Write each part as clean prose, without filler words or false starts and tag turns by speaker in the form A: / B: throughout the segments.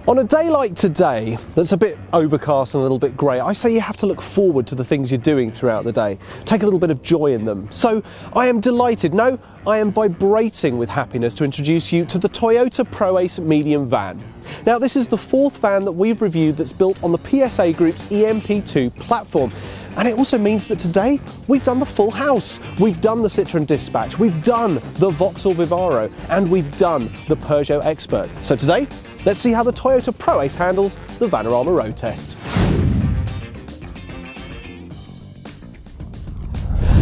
A: On a day like today, that's a bit overcast and a little bit grey, I say you have to look forward to the things you're doing throughout the day. Take a little bit of joy in them. So I am delighted, no, I am vibrating with happiness to introduce you to the Toyota Proace medium van. Now this is the fourth van that we've reviewed that's built on the PSA Group's EMP2 platform. And it also means that today we've done the full house. We've done the Citroën Dispatch, we've done the Vauxhall Vivaro, and we've done the Peugeot Expert. So today, let's see how the Toyota Proace handles the Vanarama Road Test.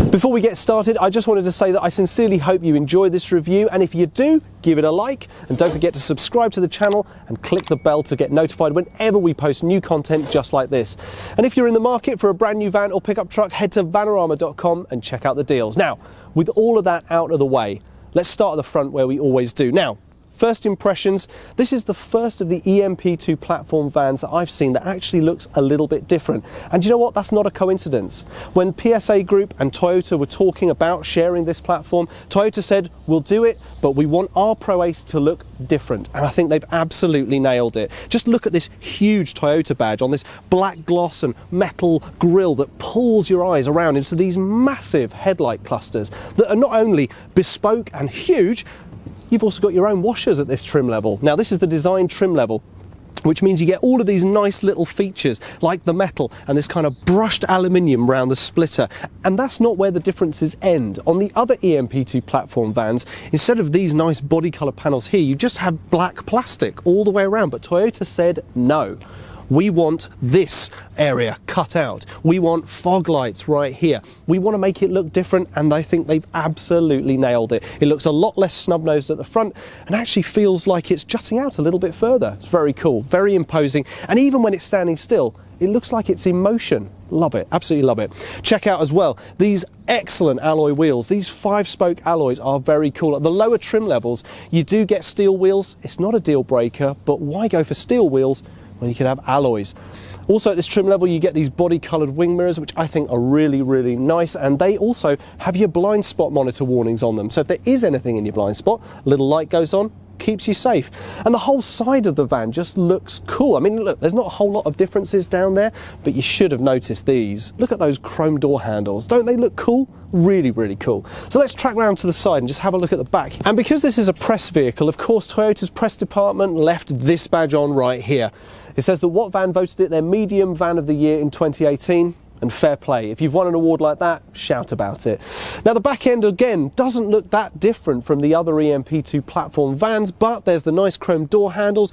A: Before we get started, I just wanted to say that I sincerely hope you enjoy this review, and if you do, give it a like, and don't forget to subscribe to the channel and click the bell to get notified whenever we post new content just like this. And if you're in the market for a brand new van or pickup truck, head to vanarama.com and check out the deals. Now, with all of that out of the way, let's start at the front where we always do. Now, first impressions, this is the first of the EMP2 platform vans that I've seen that actually looks a little bit different. And you know what? That's not a coincidence. When PSA Group and Toyota were talking about sharing this platform, Toyota said, we'll do it, but we want our Proace to look different. And I think they've absolutely nailed it. Just look at this huge Toyota badge on this black gloss and metal grille that pulls your eyes around into these massive headlight clusters that are not only bespoke and huge, you've also got your own washers at this trim level. Now this is the design trim level, which means you get all of these nice little features like the metal and this kind of brushed aluminium around the splitter. And that's not where the differences end. On the other EMP2 platform vans, instead of these nice body colour panels here, you just have black plastic all the way around. But Toyota said no. We want this area cut out. We want fog lights right here. We want to make it look different, and I think they've absolutely nailed it. It looks a lot less snub-nosed at the front and actually feels like it's jutting out a little bit further. It's very cool, very imposing, and even when it's standing still, it looks like it's in motion. Love it, absolutely love it. Check out as well these excellent alloy wheels. These 5-spoke alloys are very cool. At the lower trim levels, you do get steel wheels. It's not a deal breaker, but why go for steel wheels when you can have alloys? Also at this trim level you get these body coloured wing mirrors, which I think are really, really nice, and they also have your blind spot monitor warnings on them. So if there is anything in your blind spot, a little light goes on, keeps you safe. And the whole side of the van just looks cool. I mean, look, there's not a whole lot of differences down there, but you should have noticed these. Look at those chrome door handles. Don't they look cool? Really, really cool. So let's track round to the side and just have a look at the back. And because this is a press vehicle, of course, Toyota's press department left this badge on right here. It says that what van voted it their medium van of the year in 2018. And fair play. If you've won an award like that, shout about it. Now the back end again doesn't look that different from the other EMP2 platform vans, but there's the nice chrome door handles,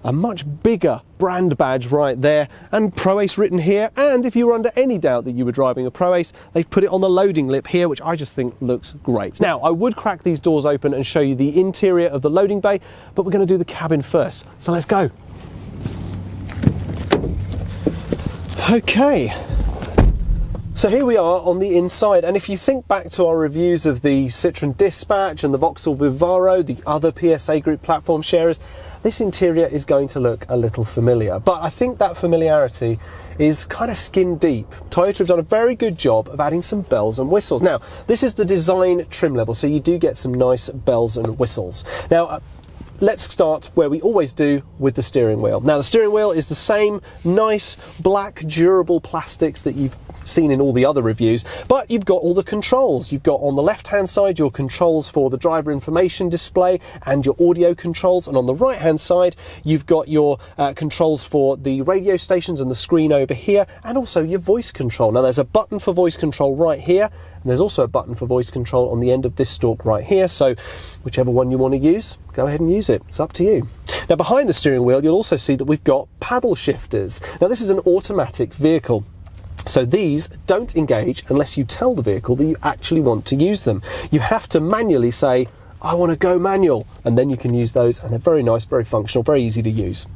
A: a much bigger brand badge right there, and Proace written here. And if you were under any doubt that you were driving a Proace, they've put it on the loading lip here, which I just think looks great. Now I would crack these doors open and show you the interior of the loading bay, but we're going to do the cabin first. So let's go. Okay. So here we are on the inside, and if you think back to our reviews of the Citroën Dispatch and the Vauxhall Vivaro, the other PSA Group platform sharers, this interior is going to look a little familiar. But I think that familiarity is kind of skin deep. Toyota have done a very good job of adding some bells and whistles. Now, this is the design trim level, so you do get some nice bells and whistles. Now, let's start where we always do, with the steering wheel. Now the steering wheel is the same nice black durable plastics that you've seen in all the other reviews, but you've got all the controls. You've got on the left hand side your controls for the driver information display and your audio controls, and on the right hand side you've got your controls for the radio stations and the screen over here, and also your voice control. Now there's a button for voice control right here, and there's also a button for voice control on the end of this stalk right here, so whichever one you want to use, go ahead and use it. It's up to you. Now behind the steering wheel you'll also see that we've got paddle shifters. Now this is an automatic vehicle, so these don't engage unless you tell the vehicle that you actually want to use them. You have to manually say, I want to go manual, and then you can use those, and they're very nice, very functional, very easy to use.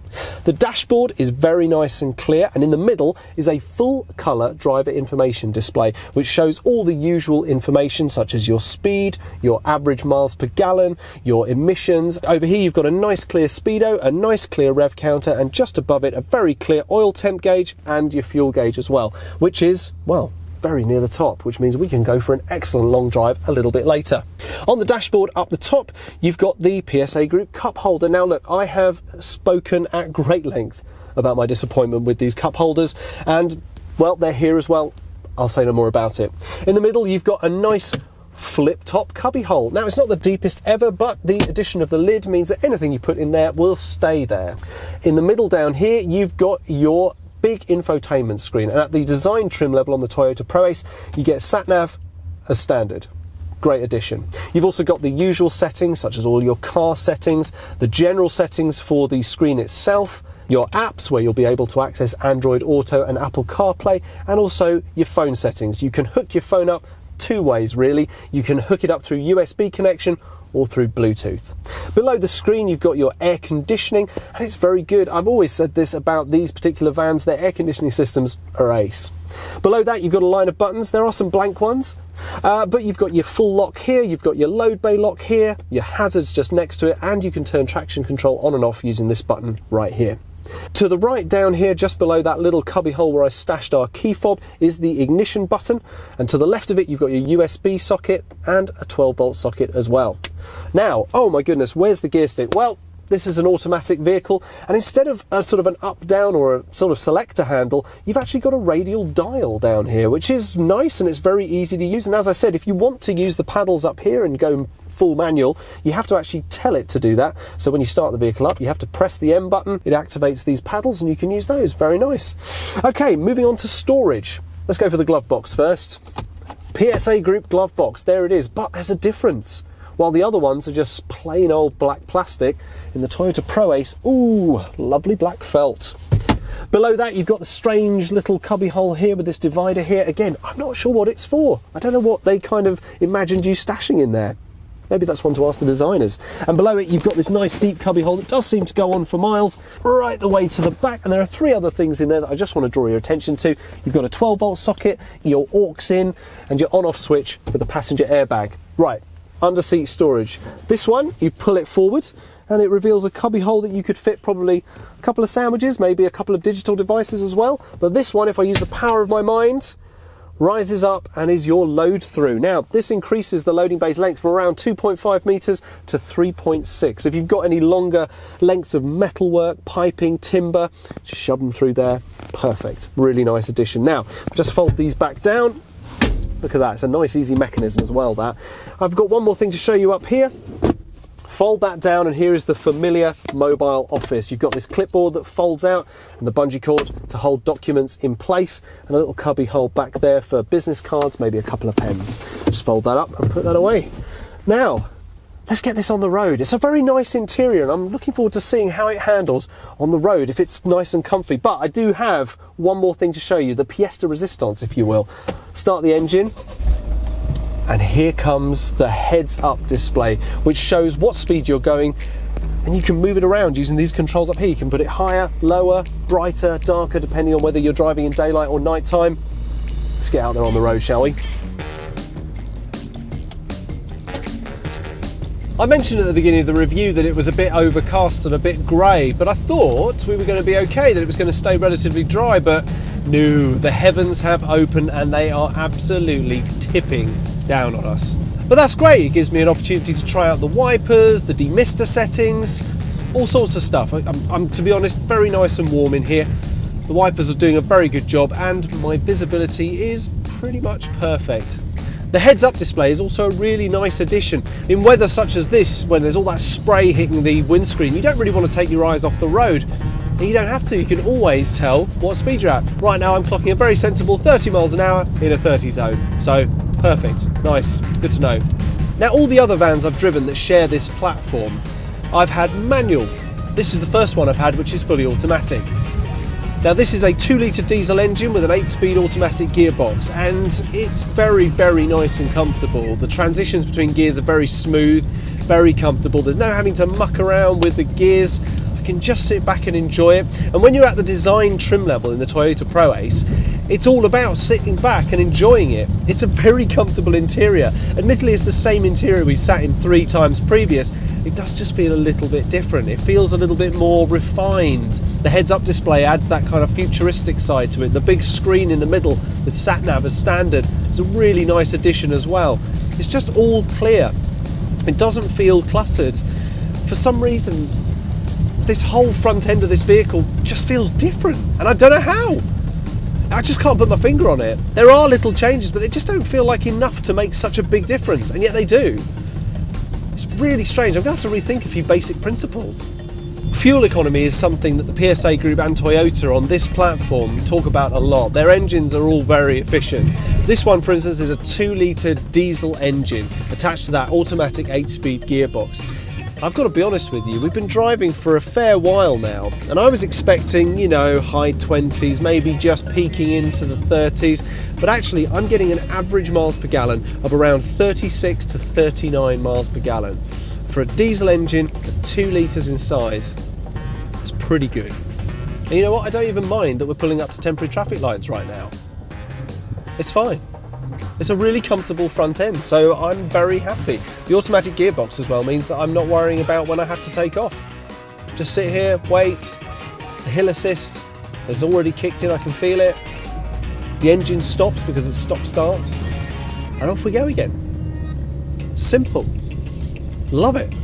A: The dashboard is very nice and clear, and in the middle is a full colour driver information display which shows all the usual information such as your speed, your average miles per gallon, your emissions. Over here you've got a nice clear speedo, a nice clear rev counter, and just above it a very clear oil temp gauge and your fuel gauge as well, which is, well, very near the top, which means we can go for an excellent long drive a little bit later. On the dashboard up the top, you've got the PSA Group cup holder. Now look, I have spoken at great length about my disappointment with these cup holders, and well, they're here as well. I'll say no more about it. In the middle, you've got a nice flip top cubby hole. Now, it's not the deepest ever, but the addition of the lid means that anything you put in there will stay there. In the middle down here, you've got your big infotainment screen, and at the design trim level on the Toyota Proace, you get sat-nav as standard. Great addition. You've also got the usual settings, such as all your car settings, the general settings for the screen itself, your apps where you'll be able to access Android Auto and Apple CarPlay, and also your phone settings. You can hook your phone up two ways really. You can hook it up through USB connection or through Bluetooth. Below the screen you've got your air conditioning, and it's very good. I've always said this about these particular vans, their air conditioning systems are ace. Below that you've got a line of buttons. There are some blank ones, but you've got your full lock here, you've got your load bay lock here, your hazards just next to it, and you can turn traction control on and off using this button right here. To the right down here, just below that little cubby hole where I stashed our key fob, is the ignition button, and to the left of it you've got your USB socket and a 12-volt socket as well. Now, oh my goodness, where's the gear stick? Well, this is an automatic vehicle, and instead of a sort of an up-down or a sort of selector handle, you've actually got a radial dial down here, which is nice and it's very easy to use. And as I said, if you want to use the paddles up here and go full manual, you have to actually tell it to do that. So when you start the vehicle up, you have to press the M button, it activates these paddles and you can use those. Very nice. Okay, moving on to storage. Let's go for the glove box first. PSA Group glove box, there it is, but there's a difference. While the other ones are just plain old black plastic, in the Toyota Proace, ooh, lovely black felt. Below that you've got the strange little cubby hole here with this divider here. Again, I'm not sure what it's for. I don't know what they kind of imagined you stashing in there. Maybe that's one to ask the designers. And below it you've got this nice deep cubby hole that does seem to go on for miles, right the way to the back. And there are three other things in there that I just want to draw your attention to. You've got a 12-volt socket, your aux in, and your on-off switch for the passenger airbag. Right, under seat storage. This one, you pull it forward and it reveals a cubby hole that you could fit probably a couple of sandwiches, maybe a couple of digital devices as well. But this one, if I use the power of my mind, rises up and is your load through. Now, this increases the loading bay's length from around 2.5 metres to 3.6. If you've got any longer lengths of metalwork, piping, timber, just shove them through there. Perfect. Really nice addition. Now, just fold these back down. Look at that. It's a nice, easy mechanism as well, that. I've got one more thing to show you up here. Fold that down and here is the familiar mobile office. You've got this clipboard that folds out and the bungee cord to hold documents in place, and a little cubby hole back there for business cards, maybe a couple of pens. Just fold that up and put that away. Now, let's get this on the road. It's a very nice interior and I'm looking forward to seeing how it handles on the road, if it's nice and comfy. But I do have one more thing to show you, the pièce de résistance, if you will. Start the engine. And here comes the heads-up display, which shows what speed you're going, and you can move it around using these controls up here. You can put it higher, lower, brighter, darker, depending on whether you're driving in daylight or nighttime. Let's get out there on the road, shall we? I mentioned at the beginning of the review that it was a bit overcast and a bit grey, but I thought we were going to be okay, that it was going to stay relatively dry, but no, the heavens have opened and they are absolutely tipping down on us. But that's great, it gives me an opportunity to try out the wipers, the demister settings, all sorts of stuff. I'm to be honest, very nice and warm in here. The wipers are doing a very good job and my visibility is pretty much perfect. The heads-up display is also a really nice addition. In weather such as this, when there's all that spray hitting the windscreen, you don't really want to take your eyes off the road. And you don't have to, you can always tell what speed you're at. Right now I'm clocking a very sensible 30 miles an hour in a 30 zone. So, perfect, nice, good to know. Now all the other vans I've driven that share this platform, I've had manual. This is the first one I've had which is fully automatic. Now this is a 2-litre diesel engine with an 8-speed automatic gearbox, and it's very, very nice and comfortable. The transitions between gears are very smooth, very comfortable. There's no having to muck around with the gears. I can just sit back and enjoy it. And when you're at the design trim level in the Toyota Proace, it's all about sitting back and enjoying it. It's a very comfortable interior. Admittedly, it's the same interior we sat in 3 times previous. It does just feel a little bit different. It feels a little bit more refined, The heads-up display adds that kind of futuristic side to it. The big screen in the middle with sat-nav as standard is a really nice addition as well. It's just all clear. It doesn't feel cluttered. For some reason, this whole front end of this vehicle just feels different, and I don't know how. I just can't put my finger on it. There are little changes, but they just don't feel like enough to make such a big difference, and yet they do. It's really strange. I'm going to have to rethink a few basic principles. Fuel economy is something that the PSA Group and Toyota on this platform talk about a lot. Their engines are all very efficient. This one, for instance, is a 2-litre diesel engine attached to that automatic 8-speed gearbox. I've got to be honest with you, we've been driving for a fair while now, and I was expecting, you know, high 20s, maybe just peaking into the 30s, but actually I'm getting an average miles per gallon of around 36 to 39 miles per gallon. For a diesel engine at 2 litres in size, it's pretty good. And you know what, I don't even mind that we're pulling up to temporary traffic lights right now. It's fine. It's a really comfortable front end, so I'm very happy. The automatic gearbox as well means that I'm not worrying about when I have to take off. Just sit here, wait. The hill assist has already kicked in, I can feel it. The engine stops because it's stop-start, and off we go again. Simple. Love it.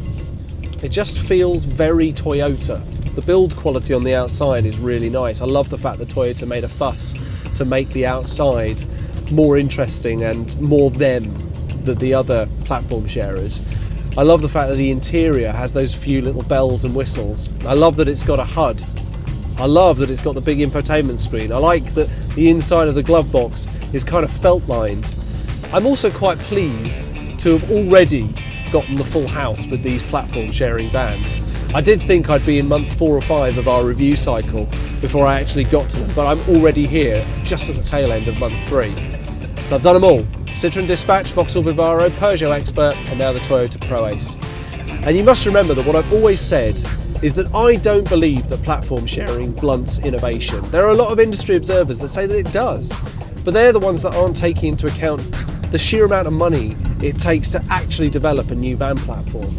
A: It just feels very Toyota. The build quality on the outside is really nice. I love the fact that Toyota made a fuss to make the outside more interesting and more them than the other platform sharers. I love the fact that the interior has those few little bells and whistles. I love that it's got a HUD. I love that it's got the big infotainment screen. I like that the inside of the glove box is kind of felt lined. I'm also quite pleased to have already gotten the full house with these platform sharing vans. I did think I'd be in month 4 or 5 of our review cycle before I actually got to them, but I'm already here just at the tail end of month 3. So I've done them all. Citroën Dispatch, Vauxhall Vivaro, Peugeot Expert, and now the Toyota Proace. And you must remember that what I've always said is that I don't believe that platform sharing blunts innovation. There are a lot of industry observers that say that it does, but they're the ones that aren't taking into account the sheer amount of money it takes to actually develop a new van platform.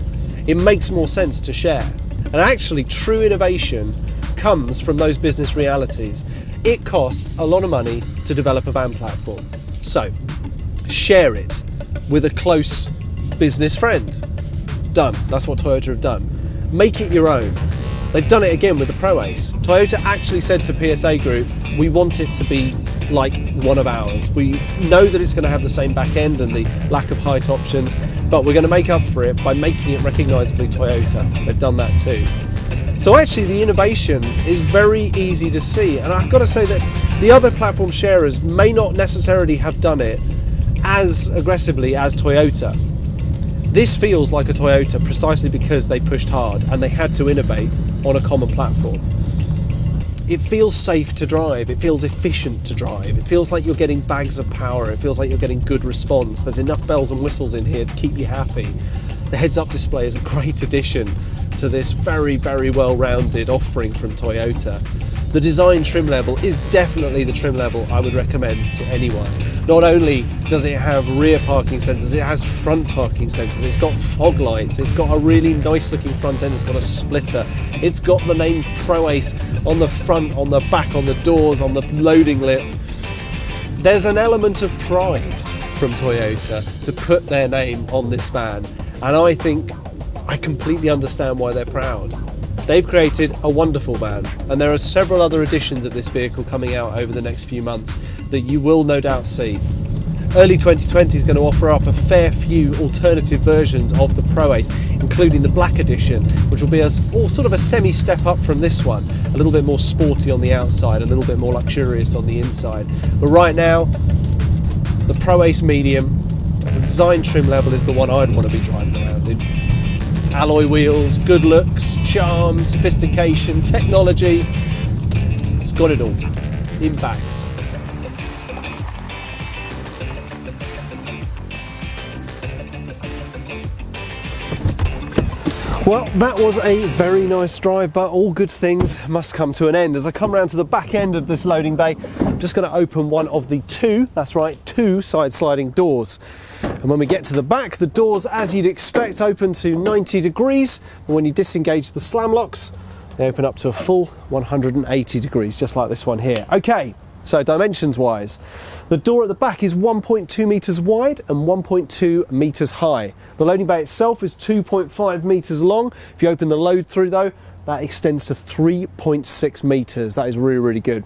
A: It makes more sense to share. And actually, true innovation comes from those business realities. It costs a lot of money to develop a van platform. So, share it with a close business friend. Done. That's what Toyota have done. Make it your own. They've done it again with the Proace. Toyota actually said to PSA Group, we want it to be like one of ours. We know that it's going to have the same back end and the lack of height options, but we're going to make up for it by making it recognisably Toyota. They've done that too. So actually the innovation is very easy to see, and I've got to say that the other platform sharers may not necessarily have done it as aggressively as Toyota. This feels like a Toyota precisely because they pushed hard and they had to innovate on a common platform. It feels safe to drive, it feels efficient to drive, it feels like you're getting bags of power, it feels like you're getting good response. There's enough bells and whistles in here to keep you happy. The heads-up display is a great addition to this very, very well-rounded offering from Toyota. The design trim level is definitely the trim level I would recommend to anyone. Not only does it have rear parking sensors, it has front parking sensors, it's got fog lights, it's got a really nice looking front end, it's got a splitter, it's got the name Proace on the front, on the back, on the doors, on the loading lip. There's an element of pride from Toyota to put their name on this van, and I think I completely understand why they're proud. They've created a wonderful van, and there are several other editions of this vehicle coming out over the next few months that you will no doubt see. Early 2020 is going to offer up a fair few alternative versions of the Proace, including the black edition, which will be sort of a semi-step up from this one, a little bit more sporty on the outside, a little bit more luxurious on the inside. But right now, the Proace medium, the design trim level is the one I'd want to be driving around in. Alloy wheels, good looks, charm, sophistication, technology. It's got it all in bags. Well, that was a very nice drive, but all good things must come to an end. As I come round to the back end of this loading bay, I'm just going to open one of the two side sliding doors. And when we get to the back, the doors, as you'd expect, open to 90 degrees. But when you disengage the slam locks, They open up to a full 180 degrees, just like this one here. Okay, so dimensions wise, the door at the back is 1.2 metres wide and 1.2 metres high. The loading bay itself is 2.5 metres long. If you open the load through though, that extends to 3.6 metres. That is really, really good.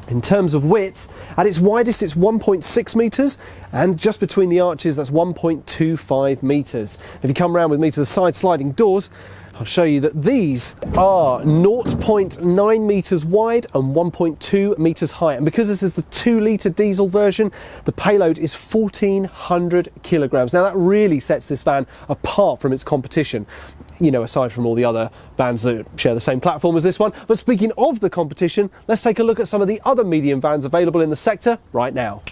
A: In terms of width, at its widest it's 1.6 metres, and just between the arches that's 1.25 metres. If you come around with me to the side sliding doors, I'll show you that these are 0.9 metres wide and 1.2 metres high. And because this is the 2-litre diesel version, the payload is 1,400 kilograms. Now that really sets this van apart from its competition, you know, aside from all the other vans that share the same platform as this one. But speaking of the competition, let's take a look at some of the other medium vans available in the sector right now.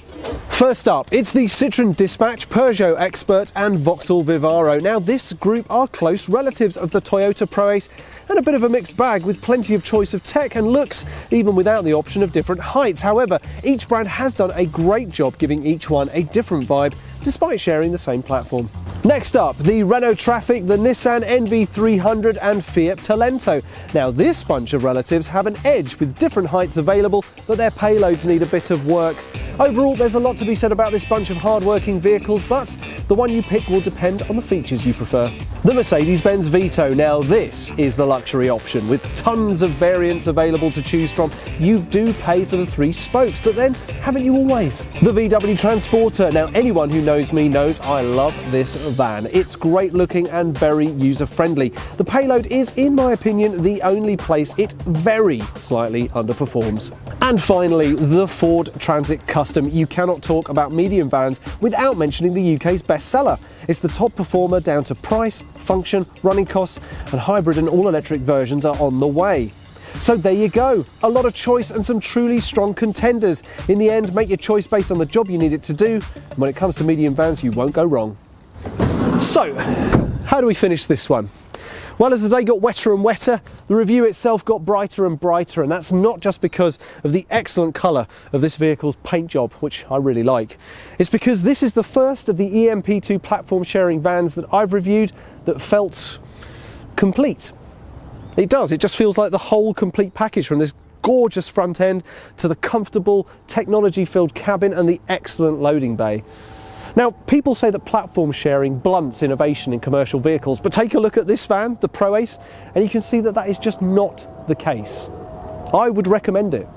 A: First up, it's the Citroën Dispatch, Peugeot Expert and Vauxhall Vivaro. Now this group are close relatives of the Toyota Proace and a bit of a mixed bag with plenty of choice of tech and looks, even without the option of different heights. However, each brand has done a great job giving each one a different vibe despite sharing the same platform. Next up, the Renault Trafic, the Nissan NV300 and Fiat Talento. Now this bunch of relatives have an edge with different heights available, but their payloads need a bit of work. Overall, there's a lot to be said about this bunch of hard-working vehicles, but the one you pick will depend on the features you prefer. The Mercedes-Benz Vito. Now this is the luxury option. With tons of variants available to choose from, you do pay for the 3 spokes, but then haven't you always? The VW Transporter. Now anyone who knows me knows I love this van. It's great looking and very user-friendly. The payload is, in my opinion, the only place it very slightly underperforms. And finally, the Ford Transit Custom. You cannot talk about medium vans without mentioning the UK's bestseller. It's the top performer down to price, function, running costs, and hybrid and all-electric versions are on the way. So there you go, a lot of choice and some truly strong contenders. In the end, make your choice based on the job you need it to do, and when it comes to medium vans, you won't go wrong. So, how do we finish this one? Well, as the day got wetter and wetter, the review itself got brighter and brighter, and that's not just because of the excellent colour of this vehicle's paint job, which I really like. It's because this is the first of the EMP2 platform sharing vans that I've reviewed that felt complete. It does, it just feels like the whole complete package, from this gorgeous front end to the comfortable technology-filled cabin and the excellent loading bay. Now, people say that platform sharing blunts innovation in commercial vehicles, but take a look at this van, the Proace, and you can see that that is just not the case. I would recommend it.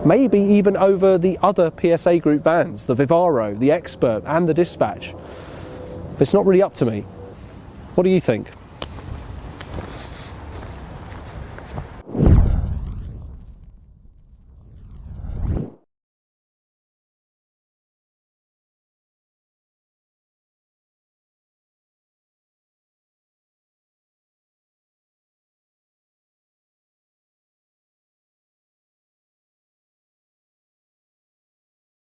A: Maybe even over the other PSA Group vans, the Vivaro, the Expert and the Dispatch. But it's not really up to me. What do you think?